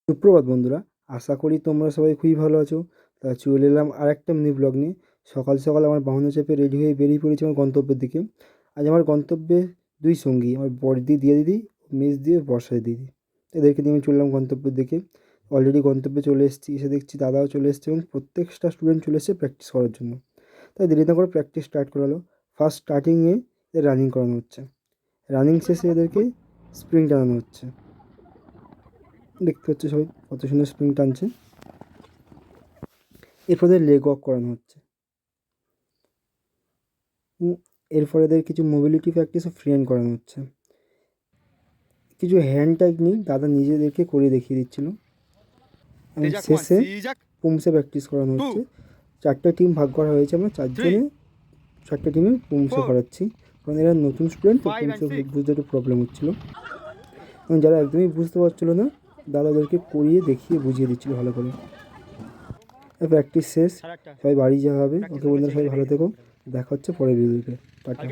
সুপ্রভাত বন্ধুরা, আশা করি তোমরা সবাই খুবই ভালো আছো। তা চলে এলাম আর একটা মিনি ব্লগ নিয়ে। সকাল সকাল আমার বাহনে চেপে রেডি হয়ে বেরিয়ে পড়েছি আমার গন্তব্যের দিকে। আজ আমার গন্তব্যে দুই সঙ্গী, আমার বড়দি দিয়ে দিদি, মেজ দিয়ে বর্ষা দিদি, এদেরকে নিয়ে আমি চললাম গন্তব্যের দিকে। অলরেডি গন্তব্যে চলে এসেছি, এসে দেখছি দাদাও চলে এসছে এবং প্রত্যেকটা স্টুডেন্ট চলে এসেছে প্র্যাকটিস করার জন্য। তাই দেরি না করে প্র্যাকটিস স্টার্ট করালো। ফার্স্ট স্টার্টিংয়ে এদের রানিং করানো হচ্ছে, রানিং শেষে এদেরকে স্প্রিং টানানো হচ্ছে। দেখতে হচ্ছে সবাই কত সুন্দর স্প্রিং টানছে। এরপর এদের লেগ ওয়াক করানো হচ্ছে। এরপর এদের কিছু মোবিলিটি প্র্যাকটিস ও ফ্রি হ্যান্ড করানো হচ্ছে। কিছু হ্যান্ড টেকনিক দাদা নিজেদেরকে করে দেখিয়ে দিচ্ছিল এবং শেষে পুমসে প্র্যাকটিস করানো হচ্ছে। 4টে টিম ভাগ করা হয়েছে, আমরা 4জনে 4টে টিমে পুমসে করাচ্ছি, কারণ এরা নতুন স্টুডেন্ট তো পুমসে বুঝতে একটু প্রবলেম হচ্ছিলো এবং যারা একদমই বুঝতে পারছিলো না দাদা ওদেরকে করিয়ে দেখিয়ে বুঝিয়ে দিচ্ছিলো ভালো করে। প্র্যাকটিস শেষ, সবাই বাড়ি যাওয়া হবে। ওকে বন্ধুরা, সবাই ভালো থেকো, দেখা হচ্ছে পরের ভিডিওতে। টাটা।